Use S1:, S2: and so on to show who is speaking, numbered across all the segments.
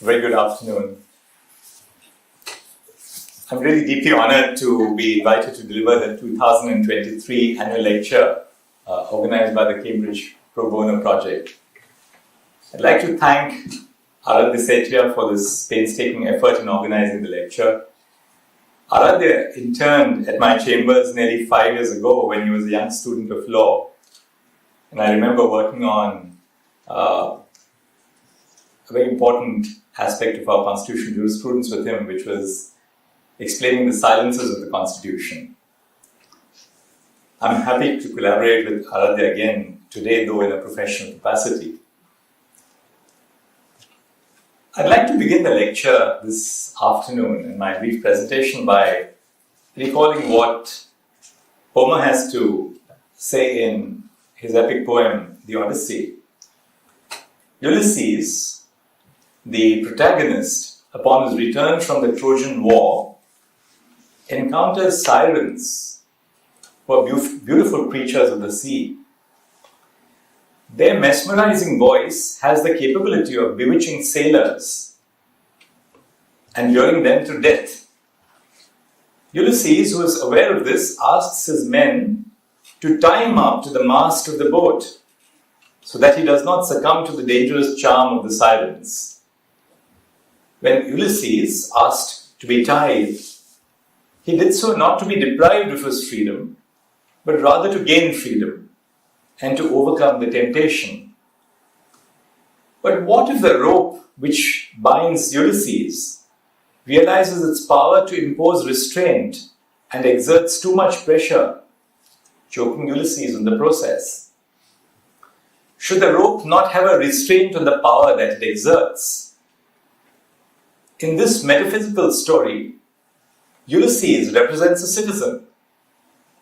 S1: Very good afternoon. I'm really deeply honored to be invited to deliver the 2023 annual lecture organized by the Cambridge Pro Bono Project. I'd like to thank Aradhya for this painstaking effort in organizing the lecture. Aradhya interned at my chambers nearly 5 years ago when he was a young student of law. And I remember working on a very important aspect of our constitutional jurisprudence with him, which was explaining the silences of the Constitution. I'm happy to collaborate with Aradhya again today, though in a professional capacity. I'd like to begin the lecture this afternoon in my brief presentation by recalling what Homer has to say in his epic poem, The Odyssey. Ulysses, the protagonist, upon his return from the Trojan War, encounters sirens, who are beautiful creatures of the sea. Their mesmerizing voice has the capability of bewitching sailors and luring them to death. Ulysses, who is aware of this, asks his men to tie him up to the mast of the boat so that he does not succumb to the dangerous charm of the sirens. When Ulysses asked to be tied, he did so not to be deprived of his freedom, but rather to gain freedom and to overcome the temptation. But what if the rope which binds Ulysses realizes its power to impose restraint and exerts too much pressure, choking Ulysses in the process? Should the rope not have a restraint on the power that it exerts? In this metaphysical story, Ulysses represents a citizen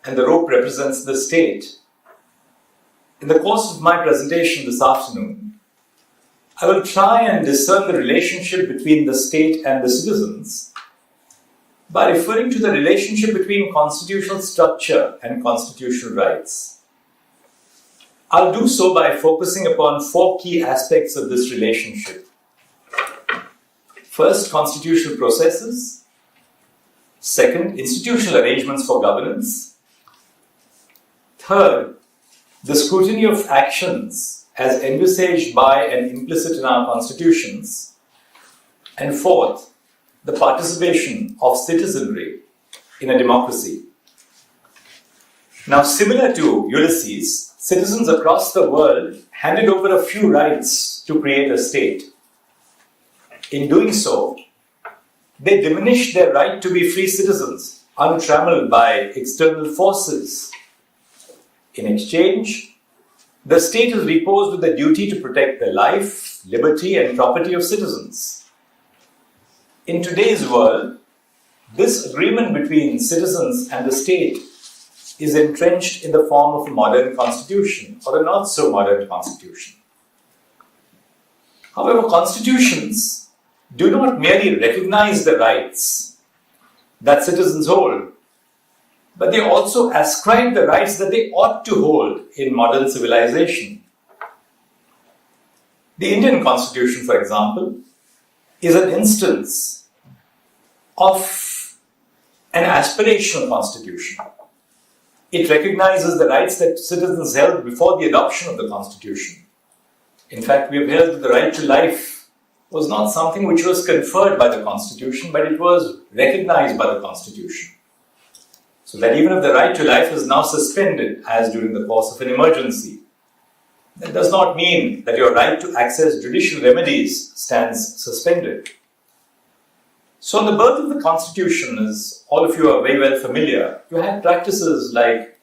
S1: and the rope represents the state. In the course of my presentation this afternoon, I will try and discern the relationship between the state and the citizens by referring to the relationship between constitutional structure and constitutional rights. I'll do so by focusing upon 4 key aspects of this relationship. First, constitutional processes. Second, institutional arrangements for governance. Third, the scrutiny of actions as envisaged by and implicit in our constitutions. And fourth, the participation of citizenry in a democracy. Now, similar to Ulysses, citizens across the world handed over a few rights to create a state. In doing so, they diminished their right to be free citizens, untrammeled by external forces. In exchange, the state is reposed with the duty to protect the life, liberty, and property of citizens. In today's world, this agreement between citizens and the state is entrenched in the form of a modern constitution or a not so modern constitution. However, constitutions do not merely recognize the rights that citizens hold, but they also ascribe the rights that they ought to hold in modern civilization. The Indian Constitution, for example, is an instance of an aspirational constitution. It recognizes the rights that citizens held before the adoption of the Constitution. In fact, we have held that the right to life was not something which was conferred by the Constitution, but it was recognized by the Constitution. So that even if the right to life is now suspended, as during the course of an emergency, that does not mean that your right to access judicial remedies stands suspended. So on the birth of the Constitution, as all of you are very well familiar, you had practices like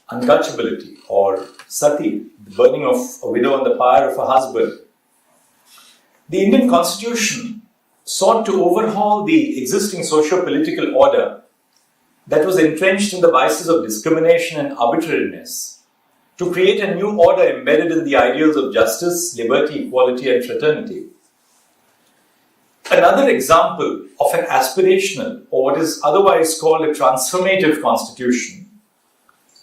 S1: untouchability or sati, the burning of a widow on the pyre of a husband. The Indian Constitution sought to overhaul the existing socio-political order that was entrenched in the vices of discrimination and arbitrariness, to create a new order embedded in the ideals of justice, liberty, equality, and fraternity. Another example of an aspirational, or what is otherwise called a transformative constitution,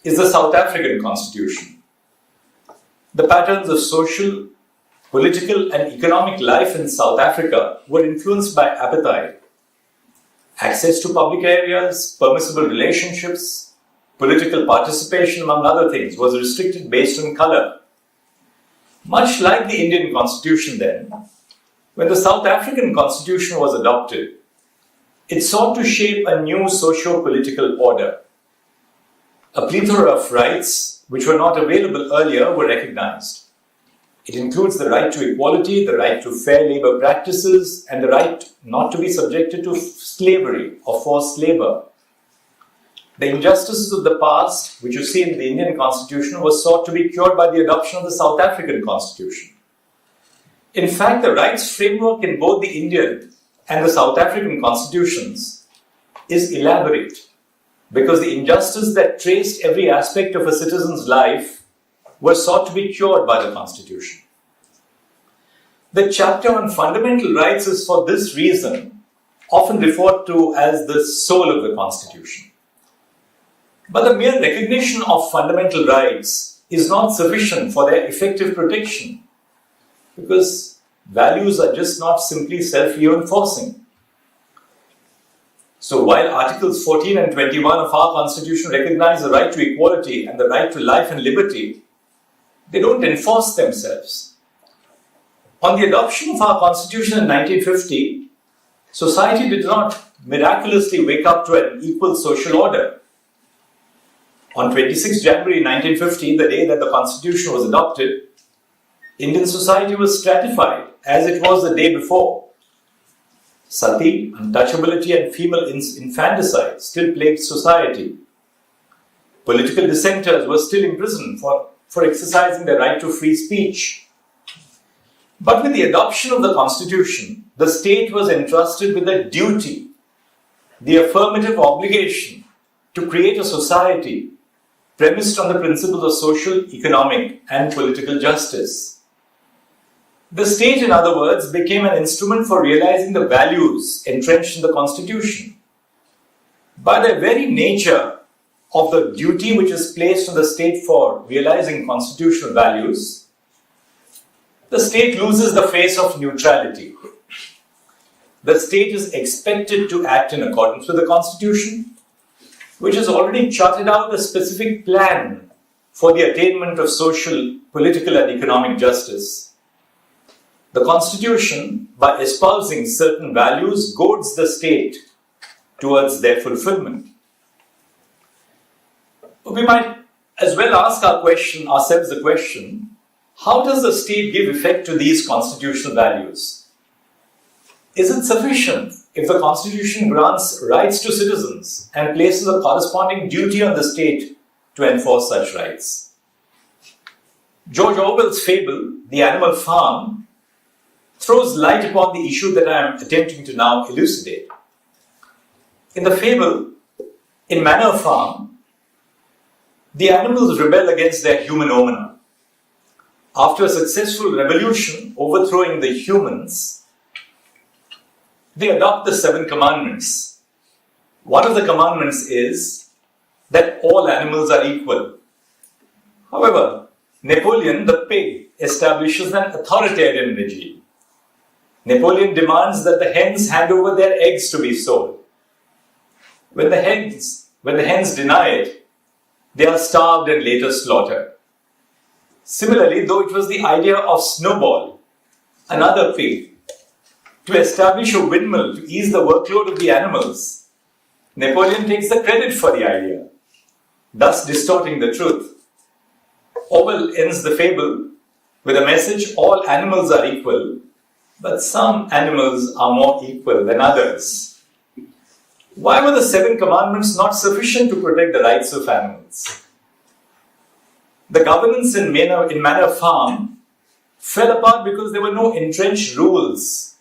S1: is the South African Constitution. The patterns of social political and economic life in South Africa were influenced by apartheid. Access to public areas, permissible relationships, political participation, among other things, was restricted based on colour. Much like the Indian constitution then, when the South African constitution was adopted, it sought to shape a new socio-political order. A plethora of rights which were not available earlier were recognized. It includes the right to equality, the right to fair labor practices, and the right not to be subjected to slavery or forced labor. The injustices of the past, which you see in the Indian constitution, were sought to be cured by the adoption of the South African constitution. In fact, the rights framework in both the Indian and the South African constitutions is elaborate because the injustice that traced every aspect of a citizen's life were sought to be cured by the Constitution. The chapter on fundamental rights is for this reason often referred to as the soul of the Constitution. But the mere recognition of fundamental rights is not sufficient for their effective protection because values are just not simply self-reinforcing. So while Articles 14 and 21 of our Constitution recognize the right to equality and the right to life and liberty, they don't enforce themselves. On the adoption of our Constitution in 1950, society did not miraculously wake up to an equal social order. On 26 January 1950, the day that the Constitution was adopted, Indian society was stratified as it was the day before. Sati, untouchability and female infanticide still plagued society. Political dissenters were still imprisoned for exercising their right to free speech. But with the adoption of the Constitution, the state was entrusted with a duty, the affirmative obligation to create a society premised on the principles of social, economic, and political justice. The state, in other words, became an instrument for realizing the values entrenched in the Constitution. By their very nature of the duty which is placed on the state for realizing constitutional values, the state loses the face of neutrality. The state is expected to act in accordance with the Constitution, which has already charted out a specific plan for the attainment of social, political, and economic justice. The Constitution, by espousing certain values, goads the state towards their fulfillment. We might as well ask ourselves the question, how does the state give effect to these constitutional values? Is it sufficient if the Constitution grants rights to citizens and places a corresponding duty on the state to enforce such rights? George Orwell's fable, The Animal Farm, throws light upon the issue that I am attempting to now elucidate. In the fable, in Manor Farm, the animals rebel against their human owner. After a successful revolution overthrowing the humans, they adopt the 7 commandments. One of the commandments is that all animals are equal. However, Napoleon, the pig, establishes an authoritarian regime. Napoleon demands that the hens hand over their eggs to be sold. When the hens deny it, they are starved and later slaughtered. Similarly, though it was the idea of Snowball, another pig, to establish a windmill to ease the workload of the animals, Napoleon takes the credit for the idea, thus distorting the truth. Orwell ends the fable with a message: all animals are equal, but some animals are more equal than others. Why were the 7 commandments not sufficient to protect the rights of animals? The governance in Manor Farm fell apart because there were no entrenched rules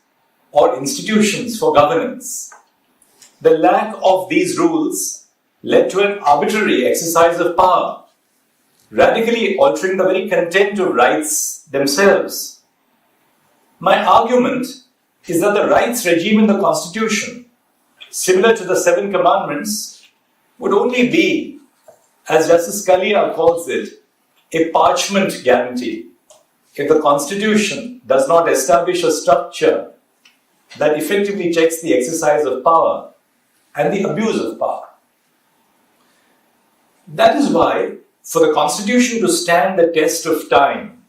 S1: or institutions for governance. The lack of these rules led to an arbitrary exercise of power, radically altering the very content of rights themselves. My argument is that the rights regime in the Constitution, similar to the 7 commandments, would only be, as Justice Scalia calls it, a parchment guarantee. if the Constitution does not establish a structure that effectively checks the exercise of power and the abuse of power. That is why, for the Constitution to stand the test of time,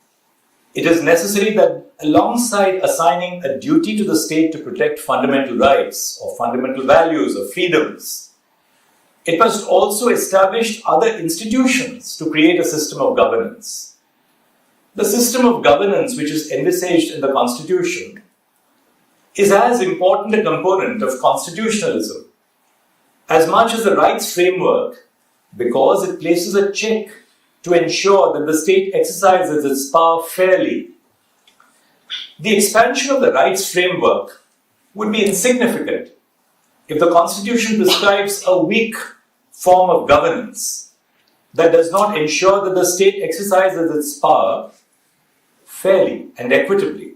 S1: it is necessary that alongside assigning a duty to the state to protect fundamental rights or fundamental values or freedoms, it must also establish other institutions to create a system of governance. The system of governance which is envisaged in the Constitution is as important a component of constitutionalism as much as the rights framework, because it places a check to ensure that the state exercises its power fairly. The expansion of the rights framework would be insignificant if the Constitution prescribes a weak form of governance that does not ensure that the state exercises its power fairly and equitably,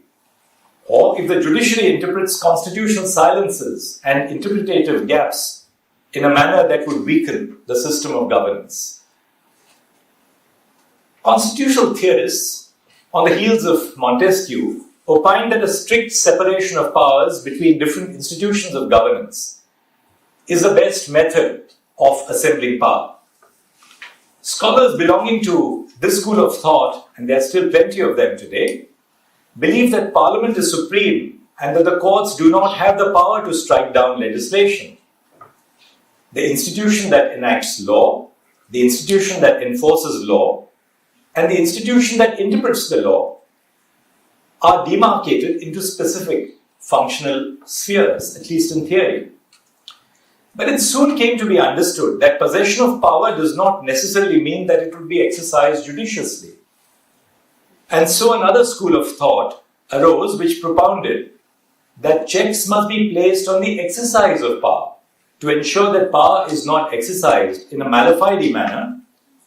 S1: or if the judiciary interprets constitutional silences and interpretative gaps in a manner that would weaken the system of governance. Constitutional theorists, on the heels of Montesquieu, opined that a strict separation of powers between different institutions of governance is the best method of assembling power. Scholars belonging to this school of thought, and there are still plenty of them today, believe that Parliament is supreme and that the courts do not have the power to strike down legislation. The institution that enacts law, the institution that enforces law, and the institution that interprets the law are demarcated into specific functional spheres, at least in theory. But it soon came to be understood that possession of power does not necessarily mean that it would be exercised judiciously. And so another school of thought arose which propounded that checks must be placed on the exercise of power to ensure that power is not exercised in a mala fide manner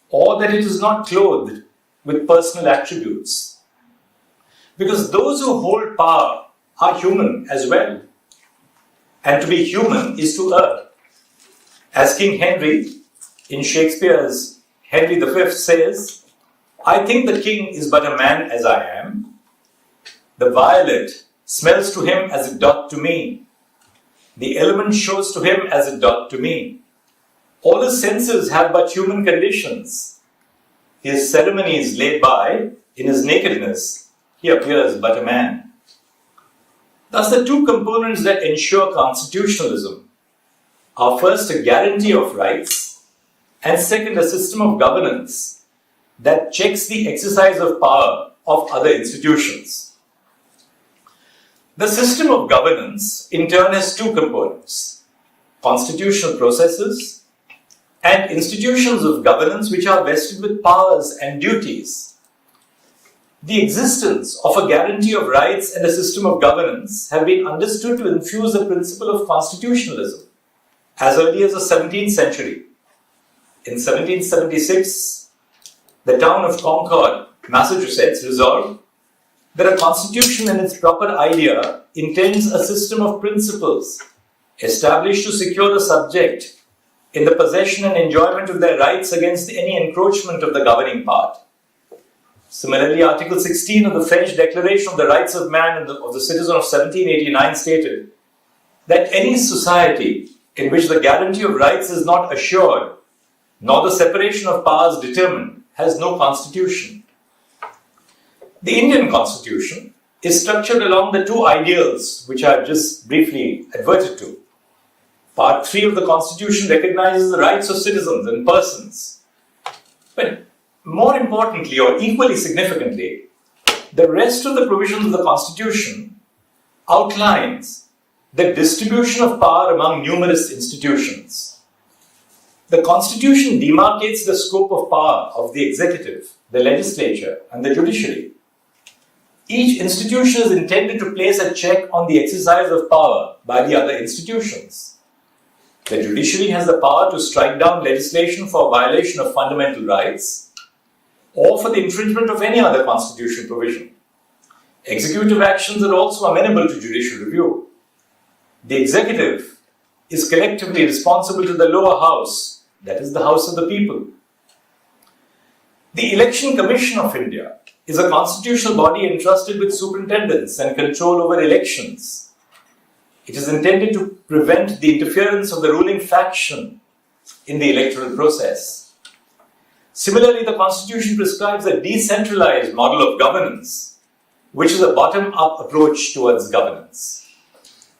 S1: or that it is not clothed with personal attributes. Because those who hold power are human as well. And to be human is to err. As King Henry in Shakespeare's Henry V says, "I think the king is but a man as I am. The violet smells to him as it doth to me. The element shows to him as it doth to me. All his senses have but human conditions. His ceremonies laid by, in his nakedness, he appears but a man." Thus, the two components that ensure constitutionalism are first a guarantee of rights, and second a system of governance that checks the exercise of power of other institutions. The system of governance in turn has two components: constitutional processes and institutions of governance which are vested with powers and duties. The existence of a guarantee of rights and a system of governance have been understood to infuse the principle of constitutionalism as early as the 17th century. In 1776, the town of Concord, Massachusetts, resolved that a constitution in its proper idea intends a system of principles established to secure the subject in the possession and enjoyment of their rights against any encroachment of the governing part. Similarly, Article 16 of the French Declaration of the Rights of Man and of the Citizen of 1789 stated that any society in which the guarantee of rights is not assured, nor the separation of powers determined, has no constitution. The Indian Constitution is structured along the two ideals which I have just briefly adverted to. Part 3 of the Constitution recognizes the rights of citizens and persons. But more importantly, or equally significantly, the rest of the provisions of the Constitution outlines the distribution of power among numerous institutions. The Constitution demarcates the scope of power of the executive, the legislature, and the judiciary. Each institution is intended to place a check on the exercise of power by the other institutions. The judiciary has the power to strike down legislation for violation of fundamental rights or for the infringement of any other constitutional provision. Executive actions are also amenable to judicial review. The executive is collectively responsible to the lower house, that is the House of the People. The Election Commission of India is a constitutional body entrusted with superintendence and control over elections. It is intended to prevent the interference of the ruling faction in the electoral process. Similarly, the Constitution prescribes a decentralized model of governance, which is a bottom-up approach towards governance.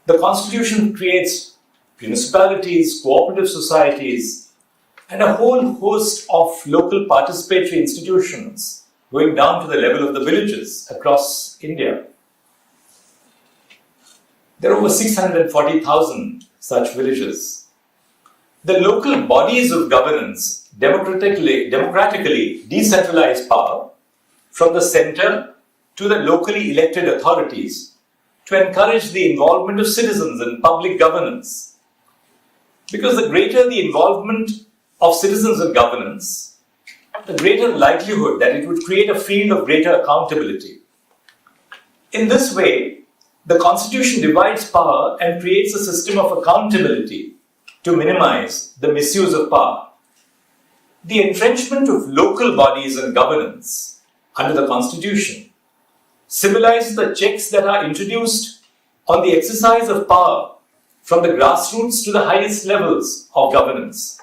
S1: The Constitution creates municipalities, cooperative societies, and a whole host of local participatory institutions going down to the level of the villages across India. There are over 640,000 such villages. The local bodies of governance democratically decentralize power from the center to the locally elected authorities to encourage the involvement of citizens in public governance. Because the greater the involvement of citizens in governance, the greater likelihood that it would create a field of greater accountability. In this way, the Constitution divides power and creates a system of accountability to minimize the misuse of power. The entrenchment of local bodies and governance under the Constitution symbolizes the checks that are introduced on the exercise of power from the grassroots to the highest levels of governance.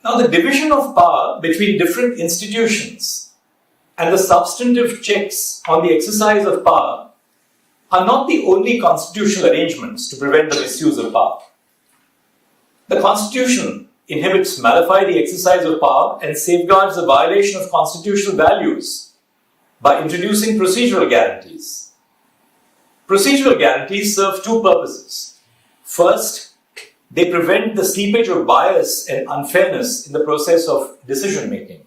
S1: Now, the division of power between different institutions and the substantive checks on the exercise of power are not the only constitutional arrangements to prevent the misuse of power. The Constitution inhibits nullify the exercise of power and safeguards the violation of constitutional values by introducing procedural guarantees. Procedural guarantees serve two purposes. First, they prevent the seepage of bias and unfairness in the process of decision making.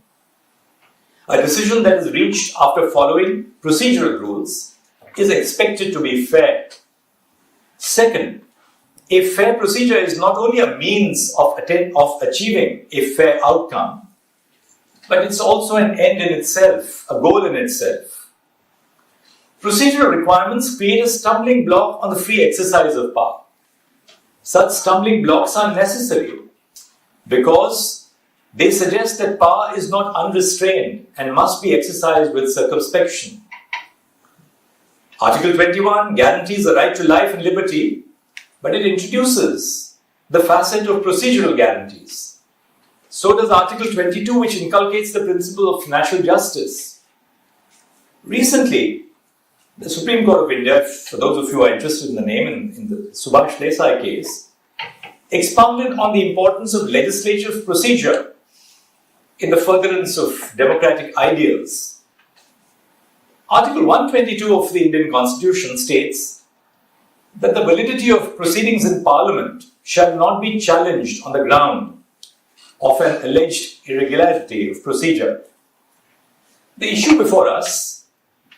S1: A decision that is reached after following procedural rules is expected to be fair. Second, a fair procedure is not only a means of achieving a fair outcome, but it's also an end in itself, a goal in itself. Procedural requirements create a stumbling block on the free exercise of power. Such stumbling blocks are necessary because they suggest that power is not unrestrained and must be exercised with circumspection. Article 21 guarantees the right to life and liberty, but it introduces the facet of procedural guarantees. So does Article 22, which inculcates the principle of natural justice. Recently, the Supreme Court of India, for those of you who are interested in the name, in the Subhash Desai case, expounded on the importance of legislative procedure in the furtherance of democratic ideals. Article 122 of the Indian Constitution states that the validity of proceedings in Parliament shall not be challenged on the ground of an alleged irregularity of procedure. The issue before us,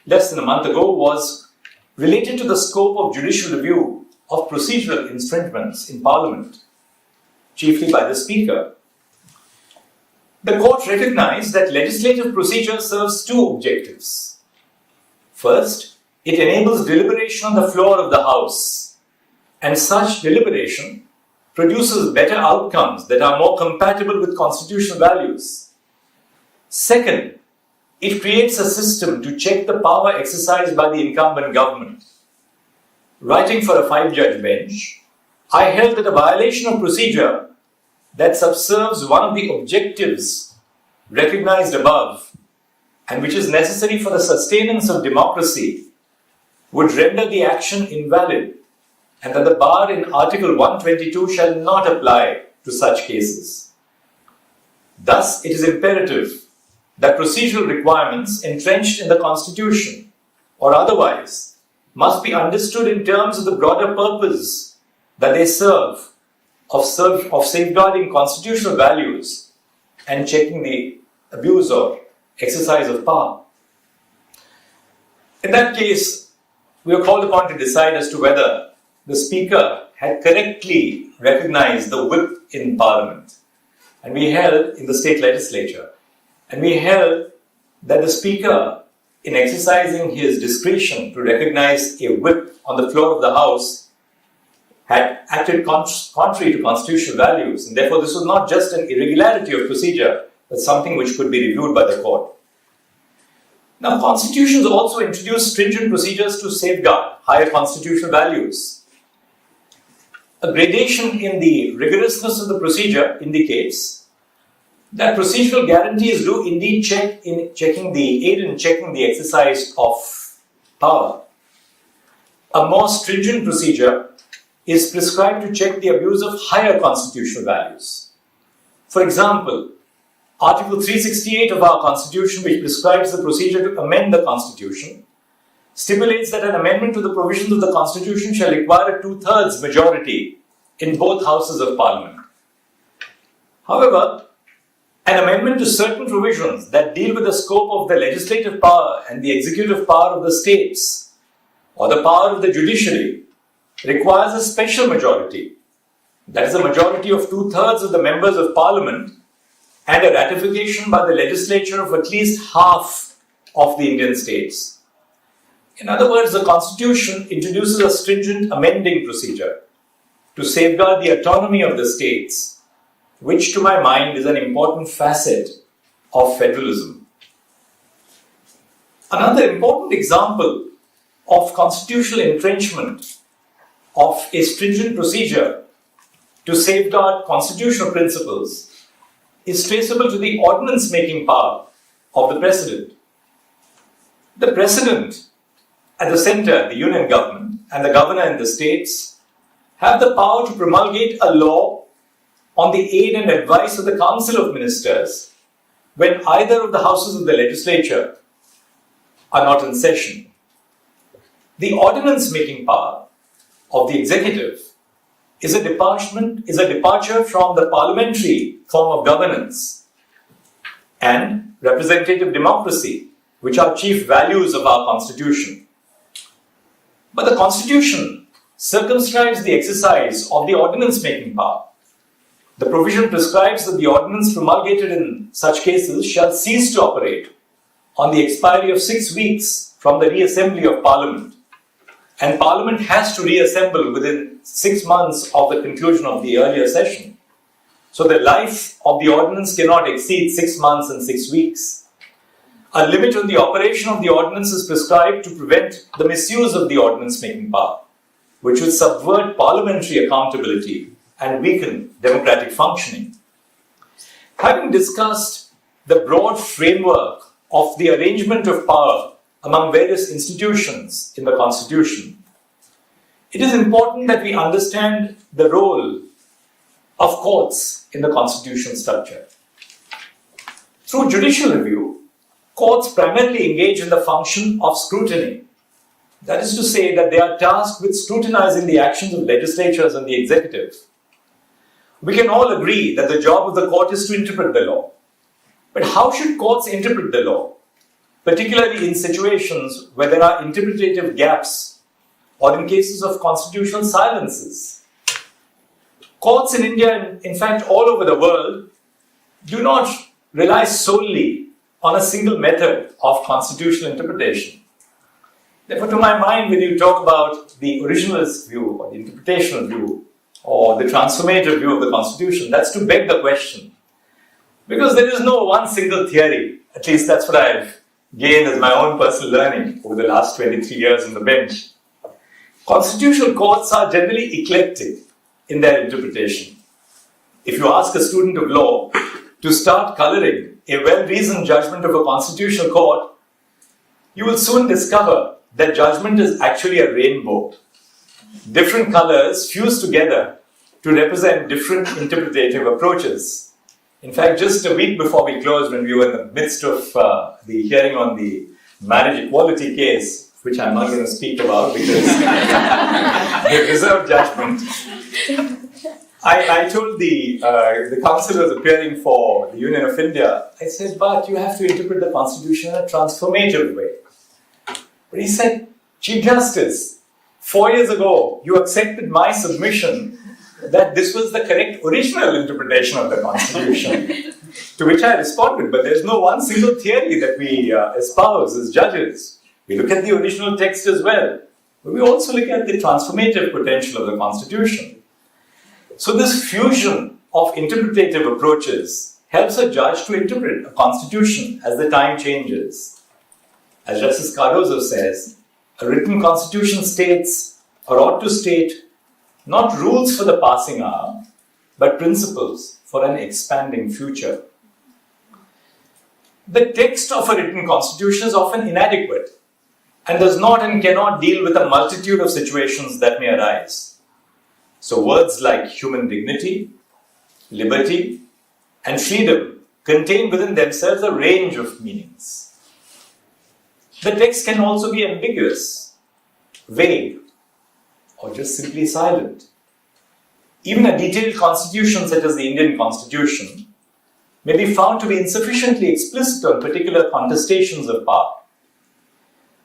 S1: less than a month ago, was related to the scope of judicial review of procedural infringements in Parliament, chiefly by the Speaker. The court recognized that legislative procedure serves two objectives. First, it enables deliberation on the floor of the House, and such deliberation produces better outcomes that are more compatible with constitutional values. Second, it creates a system to check the power exercised by the incumbent government. Writing for a 5-judge bench, I held that a violation of procedure that subserves one of the objectives recognized above and which is necessary for the sustenance of democracy would render the action invalid, and that the bar in Article 122 shall not apply to such cases. Thus, it is imperative that procedural requirements entrenched in the Constitution or otherwise must be understood in terms of the broader purpose that they serve of safeguarding constitutional values and checking the abuse or exercise of power. In that case, we are called upon to decide as to whether the Speaker had correctly recognized the whip in Parliament. And we held in the state legislature, and we held that the Speaker, in exercising his discretion to recognize a whip on the floor of the House, had acted contrary to constitutional values, and therefore this was not just an irregularity of procedure, but something which could be reviewed by the court. Now, constitutions also introduce stringent procedures to safeguard higher constitutional values. A gradation in the rigorousness of the procedure indicates that procedural guarantees do indeed aid in checking the exercise of power. A more stringent procedure is prescribed to check the abuse of higher constitutional values. For example, Article 368 of our Constitution, which prescribes the procedure to amend the Constitution, stipulates that an amendment to the provisions of the Constitution shall require a two-thirds majority in both houses of Parliament. However, an amendment to certain provisions that deal with the scope of the legislative power and the executive power of the states or the power of the judiciary requires a special majority. That is a majority of two-thirds of the members of Parliament and a ratification by the legislature of at least half of the Indian states. In other words, the Constitution introduces a stringent amending procedure to safeguard the autonomy of the states, which to my mind is an important facet of federalism. Another important example of constitutional entrenchment of a stringent procedure to safeguard constitutional principles is traceable to the ordinance-making power of the President. The President at the centre, the Union government, and the Governor in the states have the power to promulgate a law on the aid and advice of the Council of Ministers when either of the houses of the legislature are not in session. The ordinance-making power of the executive is a departure from the parliamentary form of governance and representative democracy, which are chief values of our Constitution. But the Constitution circumscribes the exercise of the ordinance-making power. The provision prescribes that the ordinance promulgated in such cases shall cease to operate on the expiry of 6 weeks from the reassembly of Parliament, and Parliament has to reassemble within 6 months of the conclusion of the earlier session. So the life of the ordinance cannot exceed 6 months and 6 weeks. A limit on the operation of the ordinance is prescribed to prevent the misuse of the ordinance-making power, which would subvert parliamentary accountability and weaken democratic functioning. Having discussed the broad framework of the arrangement of power among various institutions in the Constitution, it is important that we understand the role of courts in the constitutional structure. Through judicial review, courts primarily engage in the function of scrutiny. That is to say that they are tasked with scrutinizing the actions of legislatures and the executive. We can all agree that the job of the court is to interpret the law. But how should courts interpret the law, particularly in situations where there are interpretative gaps or in cases of constitutional silences? Courts in India, and in fact all over the world, do not rely solely on a single method of constitutional interpretation. Therefore, to my mind, when you talk about the originalist view or the interpretational view or the transformative view of the Constitution, that's to beg the question. Because there is no one single theory, at least that's what I've gained as my own personal learning over the last 23 years on the bench. Constitutional courts are generally eclectic in their interpretation. If you ask a student of law to start colouring a well-reasoned judgment of a constitutional court, you will soon discover that judgment is actually a rainbow. Different colours fuse together to represent different interpretative approaches. In fact, just a week before we closed, when we were in the midst of the hearing on the marriage equality case, which I'm not going to speak about because they reserved judgment, I told the councillors appearing for the Union of India, I said, but you have to interpret the Constitution in a transformative way. But he said, Chief Justice, 4 years ago, you accepted my submission that this was the correct original interpretation of the Constitution. To which I responded, but there's no one single theory that we espouse as judges. We look at the original text as well, but we also look at the transformative potential of the Constitution. So this fusion of interpretative approaches helps a judge to interpret a constitution as the time changes. as Justice Cardozo says, a written constitution states, or ought to state, not rules for the passing hour, but principles for an expanding future. The text of a written constitution is often inadequate and does not and cannot deal with a multitude of situations that may arise. So words like human dignity, liberty, and freedom contain within themselves a range of meanings. The text can also be ambiguous, vague, or just simply silent. Even a detailed constitution such as the Indian Constitution may be found to be insufficiently explicit on particular contestations of power.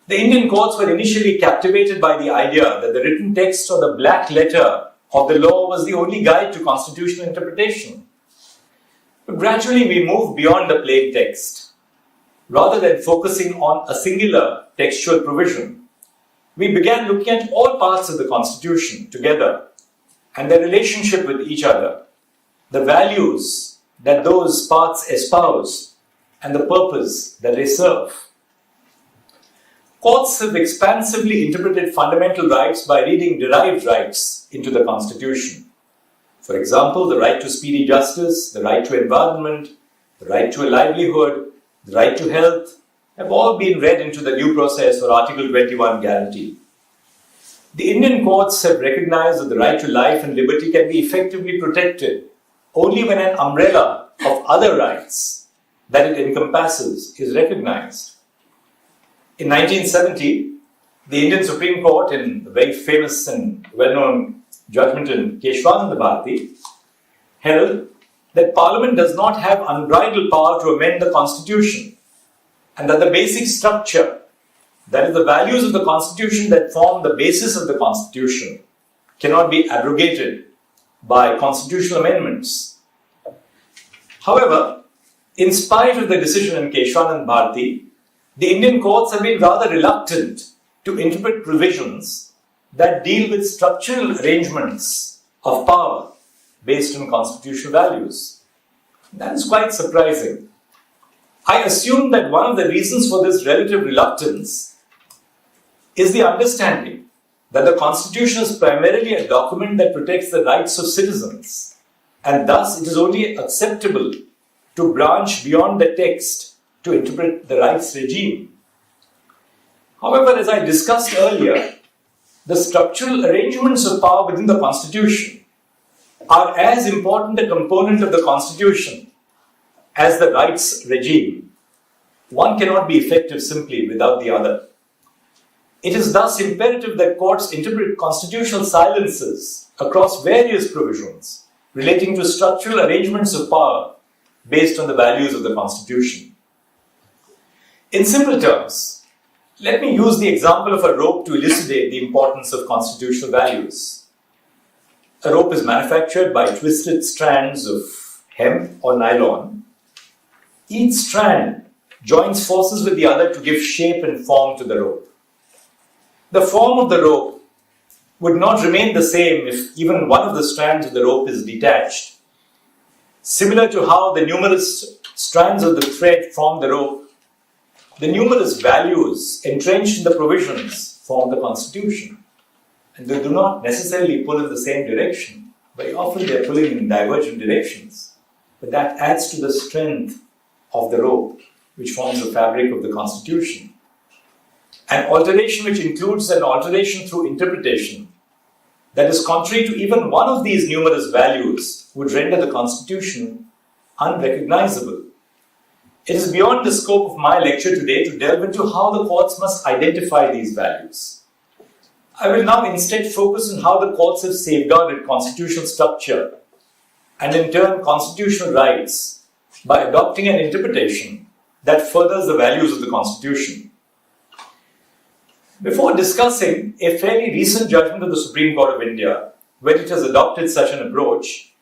S1: The Indian courts were initially captivated by the idea that the written text or the black letter of the law was the only guide to constitutional interpretation. But gradually we moved beyond the plain text. Rather than focusing on a singular textual provision, we began looking at all parts of the Constitution together and their relationship with each other, the values that those parts espouse, and the purpose that they serve. Courts have expansively interpreted fundamental rights by reading derived rights into the Constitution. For example, the right to speedy justice, the right to environment, the right to a livelihood, the right to health have all been read into the due process or Article 21 guarantee. The Indian courts have recognized that the right to life and liberty can be effectively protected only when an umbrella of other rights that it encompasses is recognized. In 1970, the Indian Supreme Court, in the very famous and well-known judgment in Keshwananda Bharati, held that Parliament does not have unbridled power to amend the Constitution, and that the basic structure, that is, the values of the Constitution that form the basis of the Constitution, cannot be abrogated by constitutional amendments. However, in spite of the decision in Keshwananda Bharati, the Indian courts have been rather reluctant to interpret provisions that deal with structural arrangements of power based on constitutional values. That is quite surprising. I assume that one of the reasons for this relative reluctance is the understanding that the Constitution is primarily a document that protects the rights of citizens, and thus it is only acceptable to branch beyond the text to interpret the rights regime. However, as I discussed earlier, the structural arrangements of power within the Constitution are as important a component of the Constitution as the rights regime. One cannot be effective simply without the other. It is thus imperative that courts interpret constitutional silences across various provisions relating to structural arrangements of power based on the values of the Constitution. In simple terms, let me use the example of a rope to elucidate the importance of constitutional values. A rope is manufactured by twisted strands of hemp or nylon. Each strand joins forces with the other to give shape and form to the rope. The form of the rope would not remain the same if even one of the strands of the rope is detached. Similar to how the numerous strands of the thread form the rope, the numerous values entrenched in the provisions form the Constitution. And they do not necessarily pull in the same direction. Very often they are pulling in divergent directions. But that adds to the strength of the rope, which forms the fabric of the Constitution. An alteration which includes an alteration through interpretation that is contrary to even one of these numerous values would render the Constitution unrecognizable. It is beyond the scope of my lecture today to delve into how the courts must identify these values. I will now instead focus on how the courts have safeguarded constitutional structure and in turn constitutional rights by adopting an interpretation that furthers the values of the Constitution. Before discussing a fairly recent judgment of the Supreme Court of India, where it has adopted such an approach,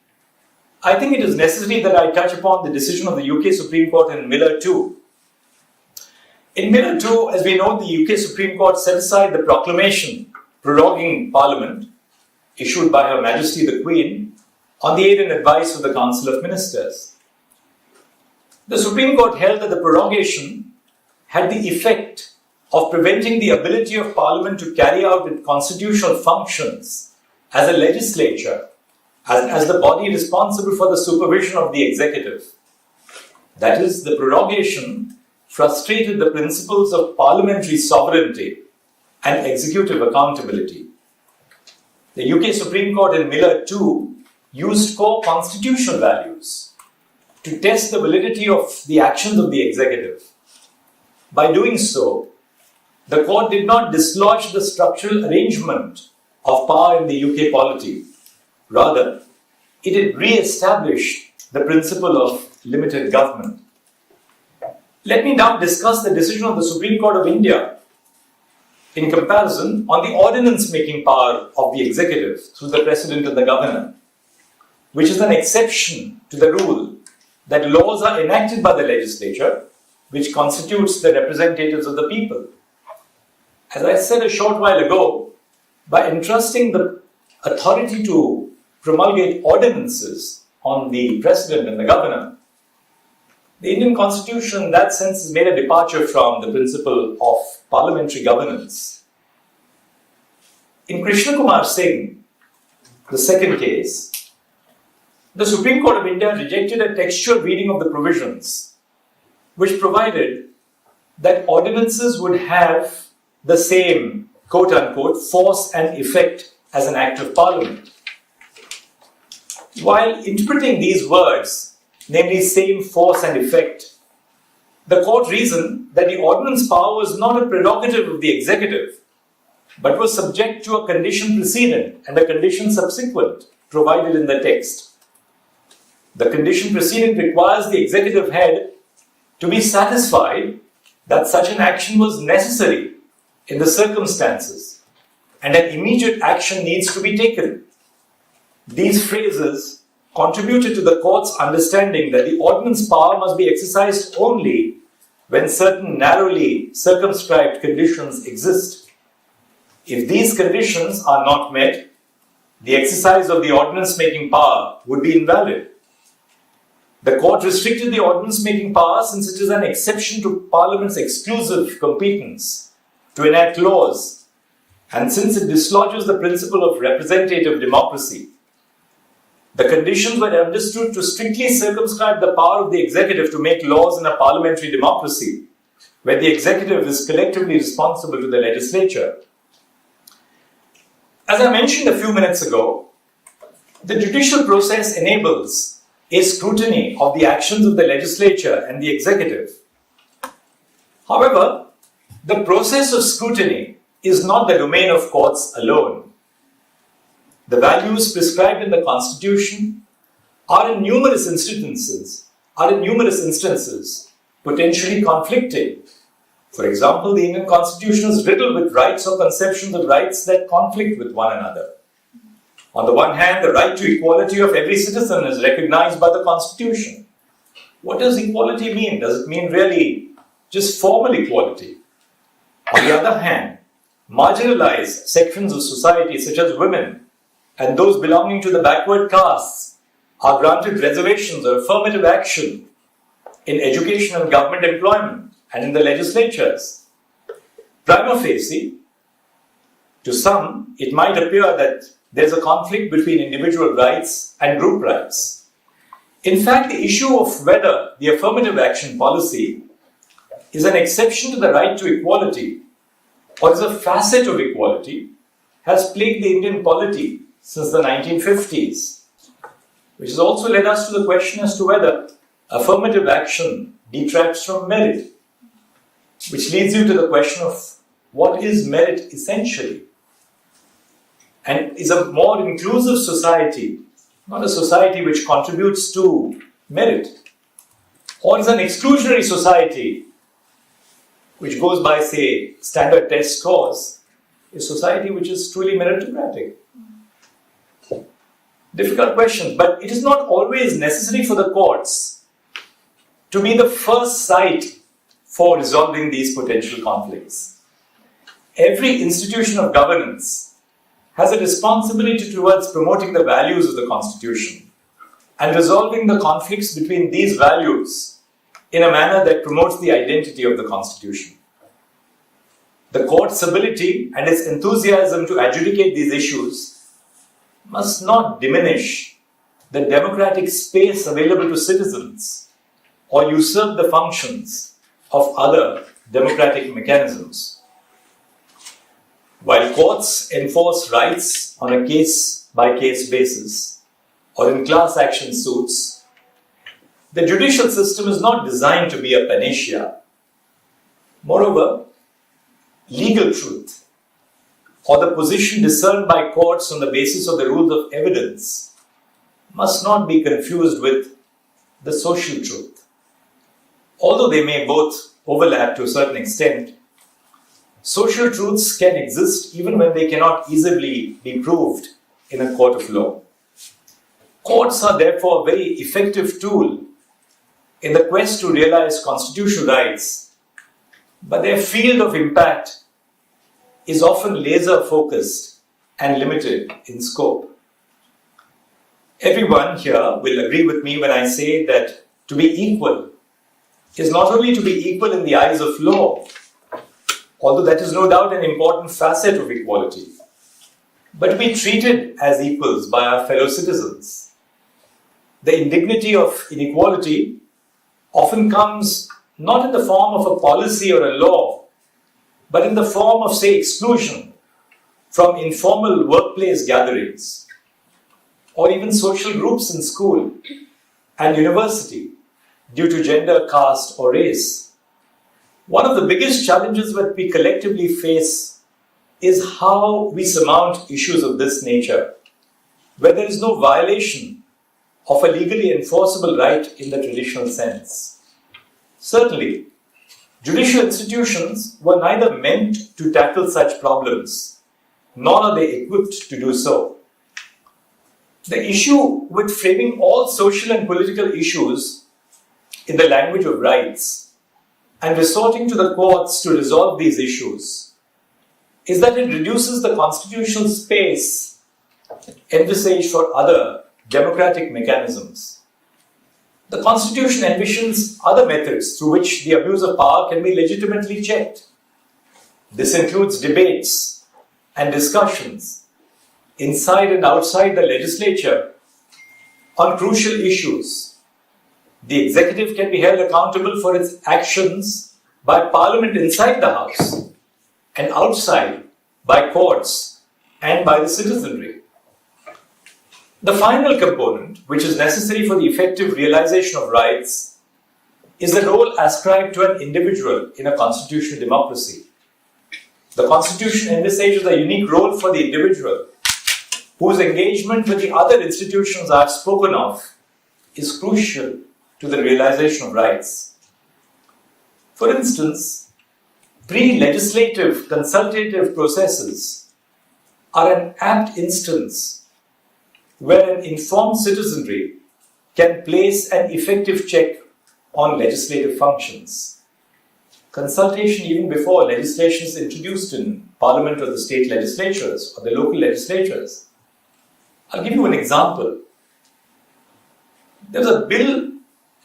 S1: I think it is necessary that I touch upon the decision of the UK Supreme Court in Miller 2. In Miller 2, as we know, the UK Supreme Court set aside the proclamation proroguing Parliament, issued by Her Majesty the Queen, on the aid and advice of the Council of Ministers. The Supreme Court held that the prorogation had the effect of preventing the ability of Parliament to carry out its constitutional functions as a legislature, as the body responsible for the supervision of the executive. That is, the prorogation frustrated the principles of parliamentary sovereignty and executive accountability. The UK Supreme Court in Miller 2 used core constitutional values to test the validity of the actions of the executive. By doing so, the court did not dislodge the structural arrangement of power in the UK polity. Rather, it had re-established the principle of limited government. Let me now discuss the decision of the Supreme Court of India in comparison on the ordinance-making power of the executive through the President and the Governor, which is an exception to the rule that laws are enacted by the legislature, which constitutes the representatives of the people. As I said a short while ago, by entrusting the authority to promulgate ordinances on the President and the Governor, the Indian Constitution in that sense has made a departure from the principle of parliamentary governance. In Krishna Kumar Singh, the second case, the Supreme Court of India rejected a textual reading of the provisions which provided that ordinances would have the same, quote-unquote, force and effect as an act of parliament. While interpreting these words, namely same force and effect, the court reasoned that the ordinance power was not a prerogative of the executive, but was subject to a condition precedent and a condition subsequent provided in the text. The condition precedent requires the executive head to be satisfied that such an action was necessary in the circumstances and an immediate action needs to be taken. These phrases contributed to the court's understanding that the ordinance power must be exercised only when certain narrowly circumscribed conditions exist. If these conditions are not met, the exercise of the ordinance-making power would be invalid. The court restricted the ordinance-making power since it is an exception to Parliament's exclusive competence to enact laws, and since it dislodges the principle of representative democracy. The conditions were understood to strictly circumscribe the power of the executive to make laws in a parliamentary democracy, where the executive is collectively responsible to the legislature. As I mentioned a few minutes ago, the judicial process enables a scrutiny of the actions of the legislature and the executive. However, the process of scrutiny is not the domain of courts alone. The values prescribed in the Constitution are in numerous instances potentially conflicting. For example, the Indian Constitution is riddled with rights or conceptions of rights that conflict with one another. On the one hand, the right to equality of every citizen is recognized by the Constitution. What does equality mean? Does it mean really just formal equality? On the other hand, marginalized sections of society such as women and those belonging to the backward castes are granted reservations or affirmative action in education and government employment and in the legislatures. Prima facie, to some, it might appear that there's a conflict between individual rights and group rights. In fact, the issue of whether the affirmative action policy is an exception to the right to equality or is a facet of equality has plagued the Indian polity since the 1950s, which has also led us to the question as to whether affirmative action detracts from merit, which leads you to the question of what is merit essentially? And is a more inclusive society not a society which contributes to merit, or is an exclusionary society which goes by, say, standard test scores, a society which is truly meritocratic? Difficult question, but it is not always necessary for the courts to be the first site for resolving these potential conflicts. Every institution of governance has a responsibility towards promoting the values of the Constitution and resolving the conflicts between these values in a manner that promotes the identity of the Constitution. The court's ability and its enthusiasm to adjudicate these issues must not diminish the democratic space available to citizens or usurp the functions of other democratic mechanisms. While courts enforce rights on a case-by-case basis or in class action suits, the judicial system is not designed to be a panacea. Moreover, legal truth, or the position discerned by courts on the basis of the rules of evidence, must not be confused with the social truth. Although they may both overlap to a certain extent, social truths can exist even when they cannot easily be proved in a court of law. Courts are therefore a very effective tool in the quest to realize constitutional rights, but their field of impact is often laser-focused and limited in scope. Everyone here will agree with me when I say that to be equal is not only to be equal in the eyes of law, although that is no doubt an important facet of equality, but to be treated as equals by our fellow citizens. The indignity of inequality often comes not in the form of a policy or a law, but in the form of, say, exclusion from informal workplace gatherings, or even social groups in school and university due to gender, caste, or race. One of the biggest challenges that we collectively face is how we surmount issues of this nature, where there is no violation of a legally enforceable right in the traditional sense. Certainly, judicial institutions were neither meant to tackle such problems, nor are they equipped to do so. The issue with framing all social and political issues in the language of rights and resorting to the courts to resolve these issues is that it reduces the constitutional space envisaged for other democratic mechanisms. The Constitution envisions other methods through which the abuse of power can be legitimately checked. This includes debates and discussions inside and outside the legislature on crucial issues. The executive can be held accountable for its actions by Parliament inside the House and outside by courts and by the citizenry. The final component, which is necessary for the effective realization of rights, is the role ascribed to an individual in a constitutional democracy. The Constitution envisages a unique role for the individual, whose engagement with the other institutions I have spoken of is crucial to the realization of rights. For instance, pre-legislative consultative processes are an apt instance where an informed citizenry can place an effective check on legislative functions. Consultation even before legislation is introduced in Parliament or the state legislatures or the local legislatures. I'll give you an example. There's a bill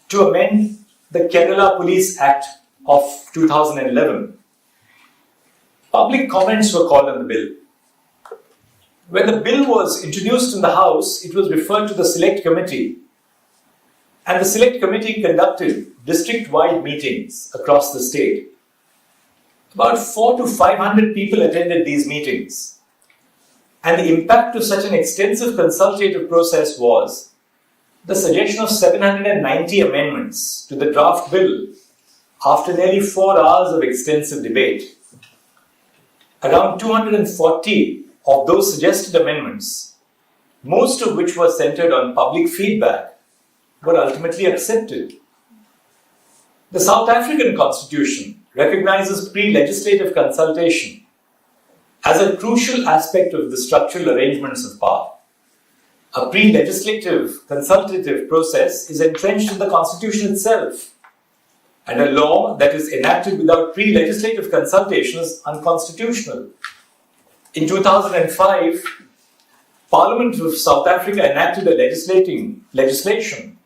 S1: to amend the Kerala Police Act of 2011. Public comments were called on the bill. When the bill was introduced in the House, it was referred to the Select Committee, and the Select Committee conducted district-wide meetings across the state. About 400 to 500 people attended these meetings, and the impact of such an extensive consultative process was the suggestion of 790 amendments to the draft bill after nearly 4 hours of extensive debate. Around 240 of those suggested amendments, most of which were centered on public feedback, were ultimately accepted. The South African Constitution recognizes pre-legislative consultation as a crucial aspect of the structural arrangements of power. A pre-legislative consultative process is entrenched in the Constitution itself, and a law that is enacted without pre-legislative consultation is unconstitutional. In 2005, Parliament of South Africa enacted a legislation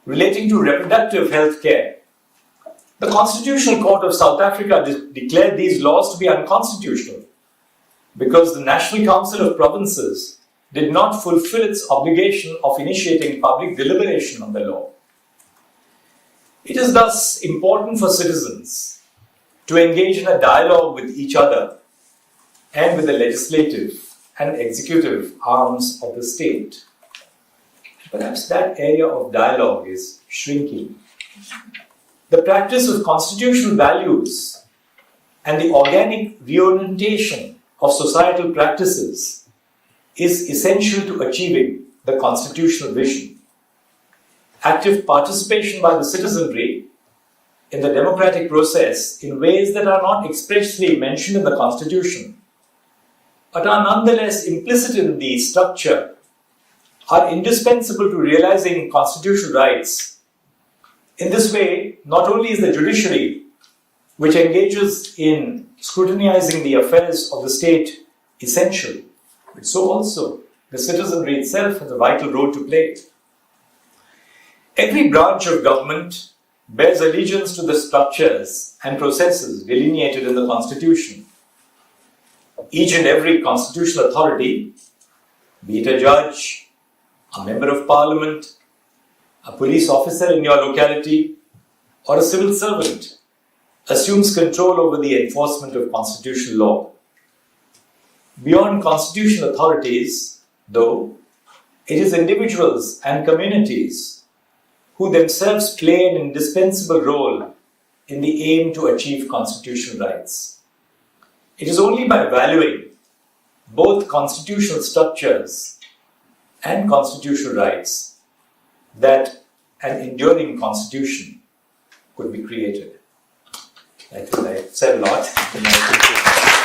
S1: relating to reproductive health care. The Constitutional Court of South Africa declared these laws to be unconstitutional because the National Council of Provinces did not fulfill its obligation of initiating public deliberation on the law. It is thus important for citizens to engage in a dialogue with each other and with the legislative and executive arms of the state. Perhaps that area of dialogue is shrinking. The practice of constitutional values and the organic reorientation of societal practices is essential to achieving the constitutional vision. Active participation by the citizenry in the democratic process in ways that are not expressly mentioned in the Constitution, but are nonetheless implicit in the structure, are indispensable to realizing constitutional rights. In this way, not only is the judiciary, which engages in scrutinizing the affairs of the state, essential, but so also the citizenry itself has a vital role to play. Every branch of government bears allegiance to the structures and processes delineated in the Constitution. Each and every constitutional authority, be it a judge, a member of parliament, a police officer in your locality, or a civil servant, assumes control over the enforcement of constitutional law. Beyond constitutional authorities, though, it is individuals and communities who themselves play an indispensable role in the aim to achieve constitutional rights. It is only by valuing both constitutional structures and constitutional rights that an enduring constitution could be created. I think I said a lot.